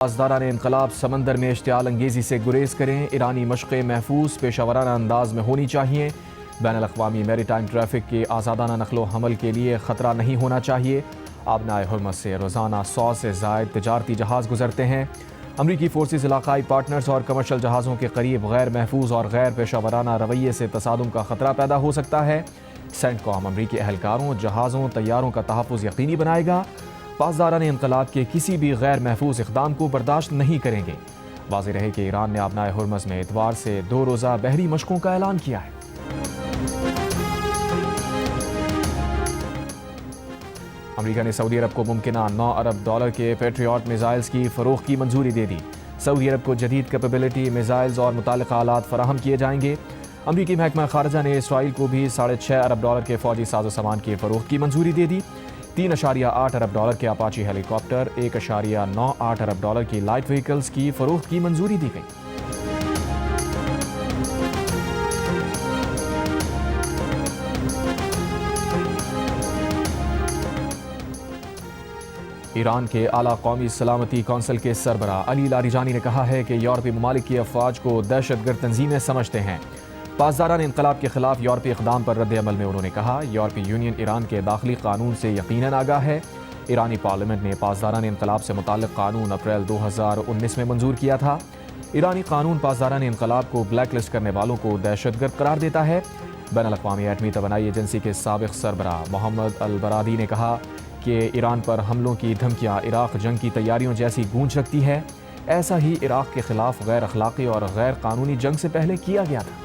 पासदारान इनकलाब समंदर में इश्तियाल अंगेज़ी से गुरेज करें। ईरानी मशक़ें महफूज पेशावराना अंदाज में होनी चाहिए। बैनुल-अक़वामी मैरीटाइम ट्रैफिक के आज़ादाना नक़्लो हमल के लिए ख़तरा नहीं होना चाहिए। आबनाए हुर्मुज़ से रोज़ाना 100 से ज़ायद तिजारती जहाज़ गुजरते हैं। अमरीकी फोर्सेस इलाक़ाई पार्टनर्स और कमर्शल जहाज़ों के करीब गैर महफूज और गैर पेशावराना रवैये से तसादुम का ख़तरा पैदा हो सकता है। सेंटकॉम अमरीकी एहलकारों, जहाज़ों, तैयारों का तहफ़्फ़ुज़ यकीनी बनाएगा। पासदारान इनकलाब के किसी भी गैर महफूज इक़दाम को बर्दाश्त नहीं करेंगे। वाज़ेह रहे कि ईरान ने आबनाए हुर्मुज़ में इतवार से 2 रोज़ा बहरी मशक़ों का ऐलान किया है। अमरीका ने सऊदी अरब को मुमकिना $9 अरब के पेट्रियट मिसाइल्स की फ़रोख्त की मंजूरी दे दी। सऊदी अरब को जदीद कैपेबिलिटी मिसाइल्स और मुताल्लिक़ आलात फराहम किए जाएंगे। अमरीकी महकमा ख़ारिजा ने इसराइल को भी $6.5 अरब के फ़ौजी साजो सामान की फ़रोख्त की मंजूरी दे दी। $3.8 अरब के अपाची हेलीकॉप्टर, $1.98 अरब की लाइट व्हीकल्स की फ़रोख्त की मंजूरी दी गई। ईरान के आला कौमी सलामती कौंसिल के सरबरा अली लारिजानी ने कहा है कि यूरोपीय ममालिक की अफवाज को दहशतगर्द तंजीमें समझते हैं। पासदारान इनकलाब के खिलाफ यूरोपीय इक़दाम पर रद्द अमल में उन्होंने कहा, यूरोपीय यूनियन ईरान के दाखिली कानून से यकीनन आगाह है। ईरानी पार्लियामेंट ने पासदारान इनकलाब से मुताल्लिक़ कानून अप्रैल 2019 में मंजूर किया था। ईरानी कानून पासदारान इनकलाब को ब्लैक लिस्ट करने वालों को दहशतगर्द करार देता है। बैनुल-अक़वामी एटमी तवानाई एजेंसी के साबिक़ सरबरा मोहम्मद अल बरादी ने कहा कि ईरान पर हमलों की धमकियाँ इराक़ जंग की तैयारियों जैसी गूंज रखती है। ऐसा ही इराक़ के खिलाफ गैर अखलाक़ी और गैर कानूनी जंग से पहले किया गया था।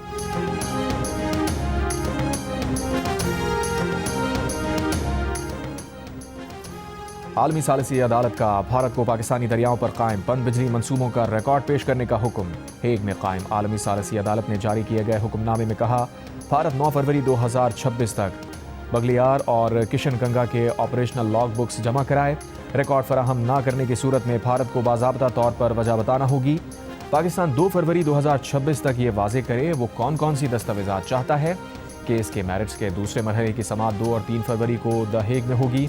आलमी सालिसी अदालत का भारत को पाकिस्तानी दरियाओं पर कायम पन बिजली मंसूबों का रिकॉर्ड पेश करने का हुक्म। हेग में कायम आलमी सालिसी अदालत ने जारी किए गए हुक्मनामे में कहा, भारत 9 फरवरी 2026 तक बगलियार और किशन गंगा के ऑपरेशनल लॉग बुक्स जमा कराए। रिकॉर्ड फराहम ना करने की सूरत में भारत को बाज़ाब्ता तौर पर वजह बताना होगी। पाकिस्तान 2 फरवरी 2026 तक ये वाज़े करे वो कौन कौन सी दस्तावेज़ात चाहता है। केस के मैरिट्स के दूसरे मरहले की समाअत 2 और 3 फरवरी को द हेग में होगी।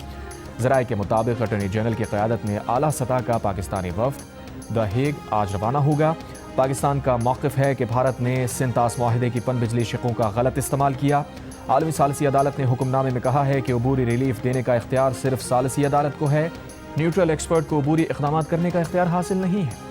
ज़राए के मुताबिक अटॉर्नी जनरल की क़यादत में आला सतह का पाकिस्तानी वफ़द द हेग आज रवाना होगा। पाकिस्तान का मौक़िफ़ है कि भारत ने सिंतास मुआहिदे की पन बिजली शिकों का गलत इस्तेमाल किया। आलमी सालिसी अदालत ने हुक्मनामे में कहा है कि अबूरी रिलीफ देने का इख्तियार सिर्फ सालिसी अदालत को है। न्यूट्रल एक्सपर्ट को अबूरी इक़दाम करने का इख्तियार हासिल नहीं है।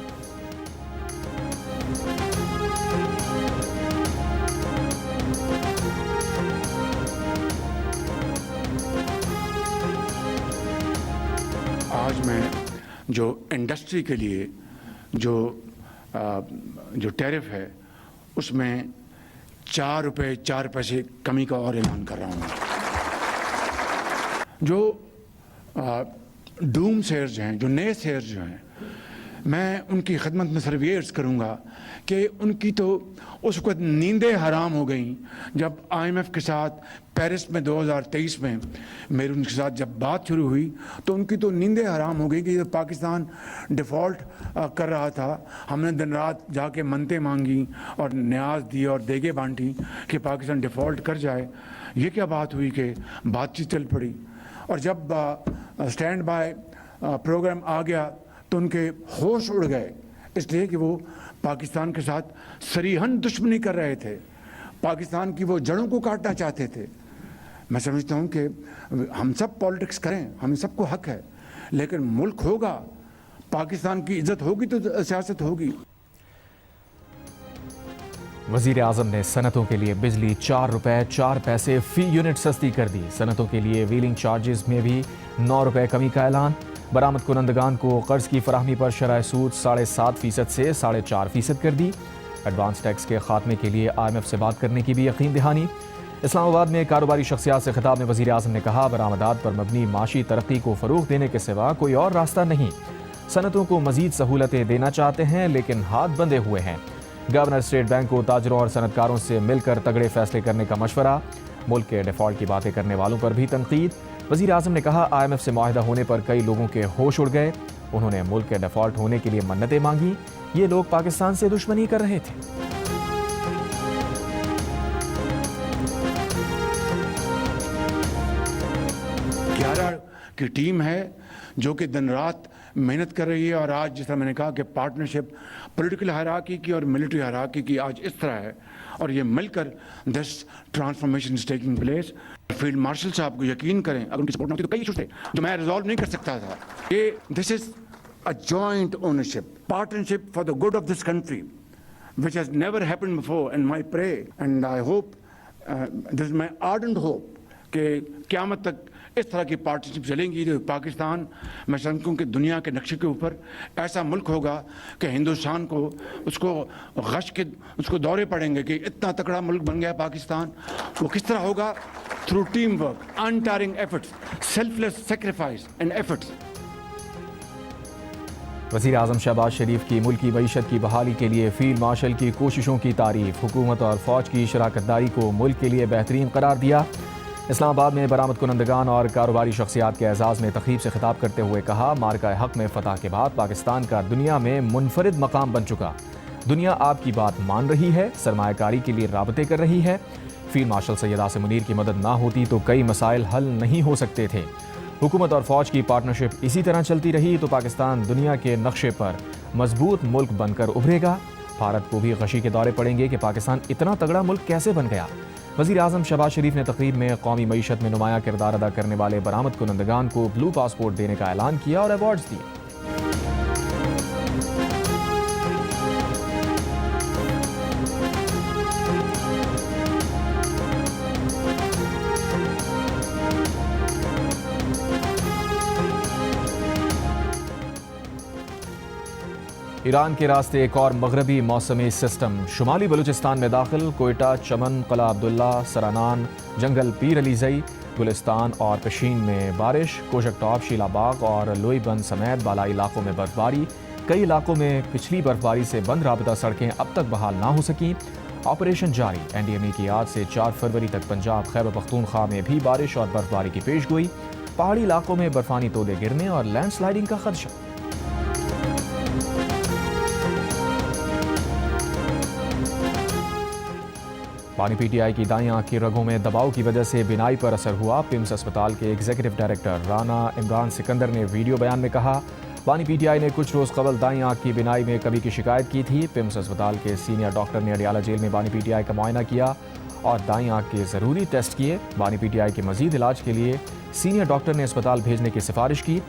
आज मैं जो इंडस्ट्री के लिए जो टैरिफ है उसमें 4 रुपये 4 पैसे कमी का और ऐलान कर रहा हूँ। जो डूम शेयर्स हैं, जो नए शेयर्स जो हैं, मैं उनकी खिदमत में सिर्फ ये अर्ज़ करूँगा कि उनकी तो उस वक्त नींदें हराम हो गई जब IMF के साथ पेरिस में 2023 में मेरी उनके साथ जब बात शुरू हुई तो उनकी तो नींदें हराम हो गई कि जब पाकिस्तान डिफ़ॉल्ट कर रहा था, हमने दिन रात जाके मन्नतें मांगी और न्याज दिए और देगे बांटी कि पाकिस्तान डिफ़ॉल्ट कर जाए। ये क्या बात हुई कि बातचीत चल पड़ी और जब स्टैंड बाय प्रोग्राम आ गया तो उनके होश उड़ गए, इसलिए कि वो पाकिस्तान के साथ सरीहन दुश्मनी कर रहे थे, पाकिस्तान की वो जड़ों को काटना चाहते थे। मैं समझता हूँ कि हम सब पॉलिटिक्स करें, हम सबको हक है, लेकिन मुल्क होगा, पाकिस्तान की इज्जत होगी तो सियासत होगी। वज़ीर आज़म ने सनतों के लिए बिजली 4 रुपये 4 पैसे फ़ी यूनिट सस्ती कर दी। सनतों के लिए व्हीलिंग चार्जेस में भी 9 रुपये कमी का ऐलान। बरामद कुनंदगान को कर्ज की फराहमी पर शरह सूद 7.5% से 4.5% कर दी। एडवांस टैक्स के खात्मे के लिए IMF से बात करने की भी यकीन दहानी। इस्लामाबाद में कारोबारी शख्सियात से खिताब में वज़ीर आज़म ने कहा, बरामदात पर मबनी माशी तरक्की को फ़रोग़ देने के सिवा कोई और रास्ता नहीं। सनतों को मज़ीद सहूलतें देना चाहते हैं लेकिन हाथ बंधे हुए हैं। गवर्नर स्टेट बैंक को ताजरों और सनतकारों से मिलकर तगड़े फैसले करने का मशवरा। मुल्क के डिफ़ॉल्ट की बातें करने वालों पर भी तनकीद। वज़ीर आज़म ने कहा, IMF से मुआहिदा होने पर कई लोगों के होश उड़ गए। उन्होंने मुल्क के डिफ़ॉल्ट होने के लिए मन्नतें मांगी। ये लोग पाकिस्तान से दुश्मनी कर रहे थे। 11 की टीम है जो कि दिन रात मेहनत कर रही है। और आज जैसा मैंने कहा कि पार्टनरशिप पॉलिटिकल हायरार्की की और मिलिट्री हायरार्की की आज इस तरह है, और ये मिलकर this transformation is taking place. Field marshal साहब को यकीन करें, अगर उनकी सपोर्ट ना होती तो कई इशूज थे जो मैं रिजॉल्व नहीं कर सकता था। ये this is a joint ownership, partnership for the good of this country, which has never happened before, and my pray and I hope, this is my ardent hope कि क़यामत तक इस तरह की पार्टनरशिप चलेंगी तो पाकिस्तान, मैं समझता हूँ कि दुनिया के नक्शे के ऊपर ऐसा मुल्क होगा कि हिंदुस्तान को उसको गश के उसको दौरे पड़ेंगे कि इतना तगड़ा मुल्क बन गया पाकिस्तान। वो किस तरह होगा? Through team work, untiring efforts, selfless sacrifice and efforts. वज़ीर आज़म शहबाज शरीफ की मुल्की मईशत की बहाली के लिए फील्ड मार्शल की कोशिशों की तारीफ। हुकूमत और फ़ौज की शराकतदारी को मुल्क के लिए बेहतरीन करार दिया। इस्लामाबाद में बरामद कुनंदगान और कारोबारी शख्सियात के एजाज़ में तक़रीब से खिताब करते हुए कहा, मार्का हक़ में फ़तह के बाद पाकिस्तान का दुनिया में मुनफरिद मकाम बन चुका। दुनिया आपकी बात मान रही है, सरमायाकारी के लिए राबते कर रही है। फील्ड मार्शल सैयद आसिम मुनीर की मदद ना होती तो कई मसाइल हल नहीं हो सकते थे। हुकूमत और फ़ौज की पार्टनरशिप इसी तरह चलती रही तो पाकिस्तान दुनिया के नक्शे पर मजबूत मुल्क बनकर उभरेगा। भारत को भी गशी के दौरे पड़ेंगे कि पाकिस्तान इतना तगड़ा मुल्क कैसे बन गया। वज़ीर आज़म शहबाज शरीफ ने तक़रीब में कौमी मईशत में नुमाया किरदार अदा करने वाले बरामद कुनंदगान को ब्लू पासपोर्ट देने का ऐलान किया और अवार्ड्स दिए। ईरान के रास्ते एक और मगरबी मौसमी सिस्टम शुमाली बलूचिस्तान में दाखिल। कोयटा, चमन, कला अब्दुल्ला, सरानान, जंगल पीर अलीजई, गुलिस्तान और पशीन में बारिश। कोशक टॉप, शीलाबाग और लोईबंद समेत बालाई इलाकों में बर्फबारी। कई इलाकों में पिछली बर्फबारी से बंद राबता सड़कें अब तक बहाल ना हो सकीं। ऑपरेशन जारी। NDMA की आज से 4 फरवरी तक पंजाब, खैबर पख्तूनख्वा में भी बारिश और बर्फबारी की पेशगोई। पहाड़ी इलाकों में बर्फानी तोदे गिरने और लैंडस्लाइडिंग का खदशा। बानी PTI की दाईं आंख की रगों में दबाव की वजह से बिनाई पर असर हुआ। पिम्स अस्पताल के एग्जीक्यूटिव डायरेक्टर राना इमरान सिकंदर ने वीडियो बयान में कहा, बानी PTI ने कुछ रोज़ कबल दाईं आंख की बिनाई में कमी की शिकायत की थी। पिम्स अस्पताल के सीनियर डॉक्टर ने अडियाला जेल में बानी PTI का मुआयना किया और दाईं आंख के ज़रूरी टेस्ट किए। बानी PTI के मजीद इलाज के लिए सीनियर डॉक्टर ने अस्पताल भेजने की सिफारिश की।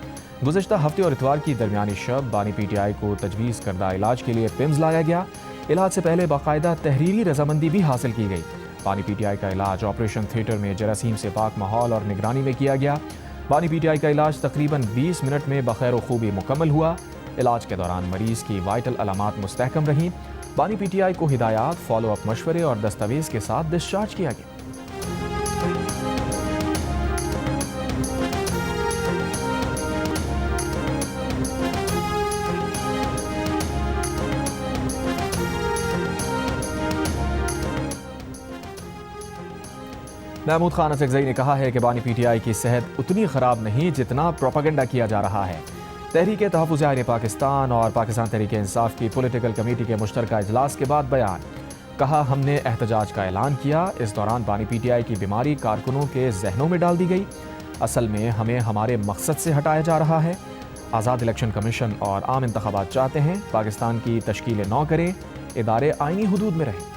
गुज़श्ता हफ्ते और इतवार की दरमियानी शब बानी PTI को तजवीज़ करदा इलाज के लिए पिम्स लाया गया। इलाज से पहले बाकायदा तहरीरी रजामंदी भी हासिल की गई। बानी PTI का इलाज ऑपरेशन थिएटर में जरासीम से पाक माहौल और निगरानी में किया गया। बानी PTI का इलाज तकरीबन 20 मिनट में बखैर खूबी मुकम्मल हुआ। इलाज के दौरान मरीज की वाइटल अलामात मुस्तहकम रहीं। बानी PTI को हिदायत, फॉलो अप मशवरे और दस्तावेज के साथ डिस्चार्ज किया गया। महमूद खान असगज़ई ने कहा है कि बानी PTI की सेहत उतनी ख़राब नहीं जितना प्रोपेगेंडा किया जा रहा है। तहरीक तहफ़्फ़ुज़ आईन पाकिस्तान और पाकिस्तान तहरीक इंसाफ की पॉलिटिकल कमेटी के मुश्तरका इजलास के बाद बयान। कहा, हमने एहतजाज का ऐलान किया। इस दौरान बानी PTI की बीमारी कारकुनों के जहनों में डाल दी गई। असल में हमें हमारे मकसद से हटाया जा रहा है। आज़ाद इलेक्शन कमीशन और आम इंतखाबात चाहते हैं। पाकिस्तान की तश्कील न करें, इदारे आइनी हुदूद में रहें।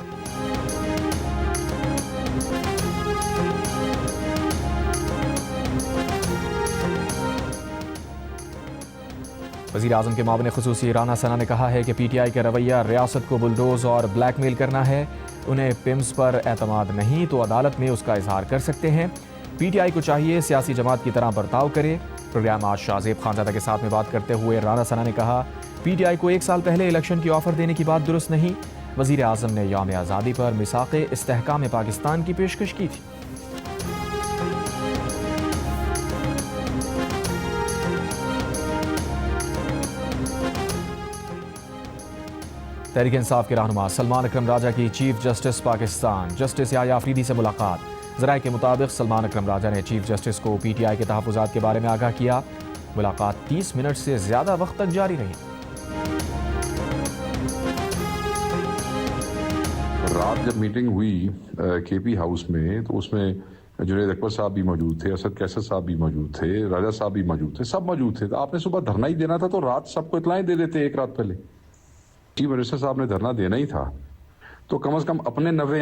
वज़ीर आज़म के मामले ख़ुसूसी राना सना ने कहा है कि PTI का रवैया रियासत को बुलडोज और ब्लैकमेल करना है। उन्हें पिम्स पर एतमाद नहीं तो अदालत में उसका इजहार कर सकते हैं। PTI को चाहिए सियासी जमात की तरह बर्ताव करे। प्रोग्राम आज शाहजेब खानजादा के साथ में बात करते हुए राना सना ने कहा, PTI को 1 साल पहले इलेक्शन की ऑफर देने की बात दुरुस्त नहीं। वज़ीर आज़म ने यौम आज़ादी पर मिसाक़े इस्तेहकाम पाकिस्तान की पेशकश की थी। तहरीक इंसाफ के रहनुमा सलमान अकरम राजा की chief justice Pakistan justice Yahya Afridi से मुलाकात। ज़राए के मुताबिक सलमान अकरम राजा ने चीफ जस्टिस को PTI के तहफ़्फ़ुज़ात के बारे में आगाह किया। मुलाकात 30 मिनट से ज़्यादा वक्त तक जारी रही। रात जब मीटिंग हुई KP हाउस में तो उसमें जुनेद अकबर साहब भी मौजूद थे, असद कैसर साहब भी मौजूद थे, राजा साहब भी मौजूद थे, सब मौजूद थे। तो आपने सुबह धरना ही देना था तो रात सबको इतलाएं दे देते एक रात पहले। चीफ मिनिस्टर साहब ने धरना देना ही था तो कम से कम अपने 90